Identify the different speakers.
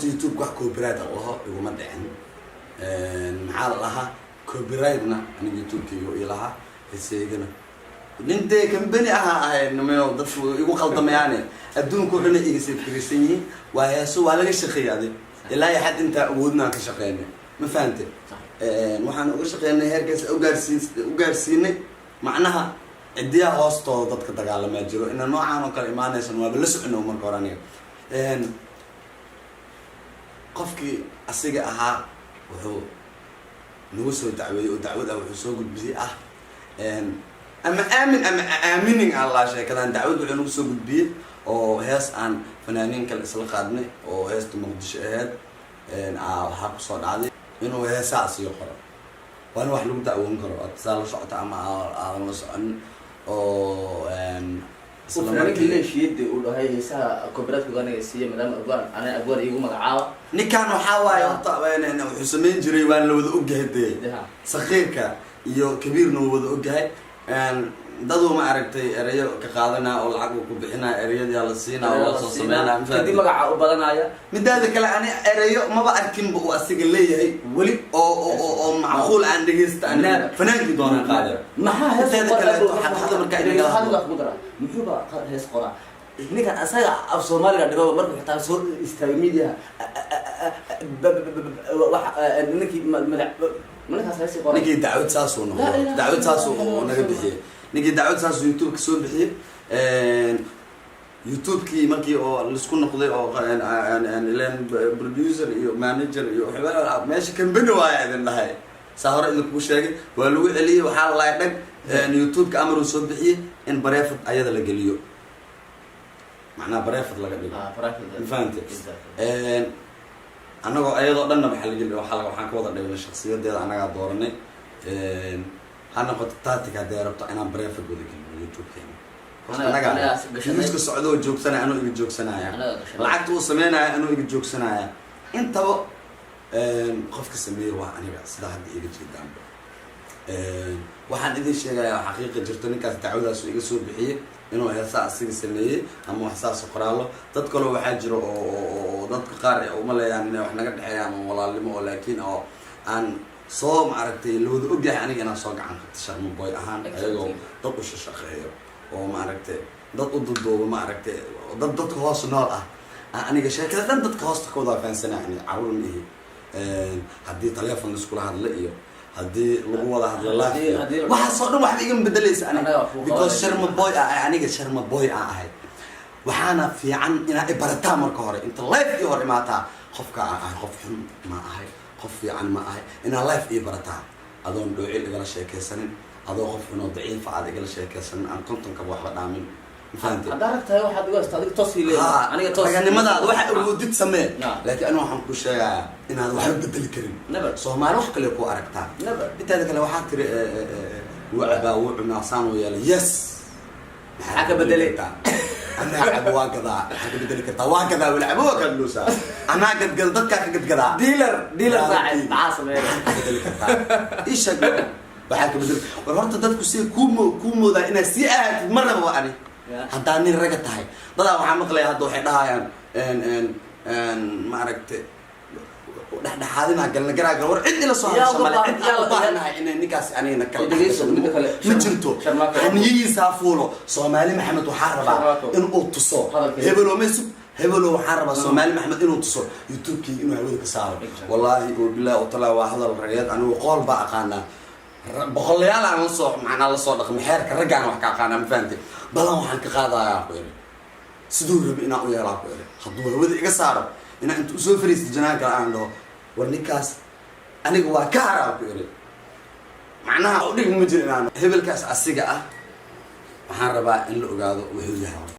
Speaker 1: YouTube wax copyright Allah iguma dhicin maxaa laha copyright-na aniga YouTube-kiiga ilaha isagana nintee company ahay nimayo dadku igu qaldamayaan adduunku wuxuu iga sifrisan yihiin waa heeso waa laga shaqeeyay ilaa ay xad inta awoodna ka shaqeynay ma fahamtay waxaan uga shaqeynay heerkaas u gaarsiinay macnaha cidiya hoostooda dadka dagaalamay jiro in noocaan oo kale imaanaysan waa la socno marka hore aniga qofkii asiga ahaa wuxuu nagu soo dacweeyay oo dacwad ah wuxuu soo gudbiyay ama aaminin Allah sheekadan dacwad wuxuu nagu soo gudbiyay oo hees aan fanaaniin kale isla qaadnay oo heesta Muqdisho ahayd waxa ku soo dhacday inuu heesaas iyo qoro waan wax lagu dacwoon karo adsal socota ama aan la socon oo
Speaker 2: isla markii la shiiday uu dhahay heesaha copyright anaga siiyay madama abwaan igu magacaaba
Speaker 1: ninkan waxa waaye wuxuu sameyn jiray waan la wada ogahay saqiirka iyo kabiirna wada ogahay dadoo ma aragtay erayo ka qaadana oo lacag ku bixina erayada la siina oo soo sameeyna
Speaker 2: kadib magaca u badanaya
Speaker 1: midaada kale ani erayo maba arkin buu asiga leeyahay wali oo macquul aan dhageystaan fanaanki doona qaada
Speaker 2: maxaa hees
Speaker 1: kale xaqada marka inaga
Speaker 2: hadda ku dara muxuu ba hees qora ninkan asaga af Soomaaliga dhigo markuu xitaa soo istaagay media wax ninkii malakaas hees qora
Speaker 1: ninkii dacwad saasoo noqdo dacwad saasoo naga bixiyay ninkii dacwad saas YouTube ka soo bixiyay YouTube-kii markii oo la isku noqday oo ilaan producer iyo manager iyo waxba meesha company waa idin dhahay saaro idin ku sheegay waa lagu celiyay waxa la dhag YouTube-ka amar uu soo bixiyay in bareefad ayada la geliyo macna bareefad laga dhigo fahamtay anagoo ayadoo dhanna waxa la geliyo waxaan ka wada dhignay shakhsiyadeeda anaga dooranay أنا قلت تاتيك هذا ربط أنا بريفر قولي كلمة يوتيوب كلمة أنا قاعد سعودو جوك سنة أنا إيجي جوك سنة يا لعقت وصمينا أنا إيجي جوك سنة يا أنت بقى خفك السمير وأنا بس ده هدي إيجي جدا واحد إذا شيء حقيقة جرتني كانت تعود أسوي إيجي سوي بحيه إنه هسا أصير السمير أما حساس قراله تذكروا بحجر أو تذكر قارئ أو ملا يعني وإحنا قد حيان والله اللي ما ولكن أو عن صوم عرفتي اللي هو أوجه يعني أنا صاق عن شرم بوي أهان أيوه ضبش الشخير وما عرفتي ضد وما عرفتي ضد خواص النار أنا قشة كذا ضد خواص تكوضا فين سنة يعني عروني هدي تليفون نسكول هذا لقيه هدي لقوة هذا الله واحد صار واحد يجي بدليس أنا because شرم بوي يعني شرم بوي هاي وحنا في عن إن إبرتها مركوري أنت لايف يهور ما تا خفك خف ما هاي خفي عن ما هاي إن لايف إبرتها أظن دوعي اللي قال شيء كسرين أظن خف إنه ضعيف عاد قال شيء كسرين أنا كنت كواحد نعمل فهمت
Speaker 2: أدركت هاي واحد يقول استاذ تصل لي
Speaker 1: أنا تصل يعني ماذا واحد وديت سماه لكن أنا وحنا كل شيء إن هذا واحد بدل كريم
Speaker 2: نبر
Speaker 1: صو ما روح كله كو أركتها
Speaker 2: نبر
Speaker 1: بالتالي كله واحد تري وعبا وعنا صانو يلا يس
Speaker 2: حاجة بدلت
Speaker 1: أنا ألعب واقذا حاجة بدل كذا واقذا ولعبوا كلوسا أنا قد قلدك قد كذا
Speaker 2: ديلر صاحب عاصم
Speaker 1: بدل كذا إيش أقول بحاجة بدل ورحت تدك سي كومو ذا إن سيئات مرة وأنا هداني رجعت هاي ضلا وحمق لي هدو حدها إن ما عرفت نحن حاضرين قالنا قرا ور عندي لصوها شمال عندي الله إن نكاس أنا نكلم مجرتو حنيجي سافولو صومالي محمد وحاربا إنه أوتصو هبلو مسك هبلو وحاربا صومالي محمد إنه أوتصو يوتيوب كي إنه هودك صار والله بالله وطلع واحد الرجال أنا وقال بقى قانا بقول لي أنا نصح معنا الله صادق محيرك رجعنا وحكي قانا مفهمتي بلا وحنك قاضي يا أخوي سدور بينا ويا أخوي خدوه هودك صار إن أنت أسوفري استجناك عنده ورنيكاس أنا جوا كهرب يقولي معناها أقولك مجرد أنا هبل كاس أسيقة محاربة إن لو قاعد وهو جهة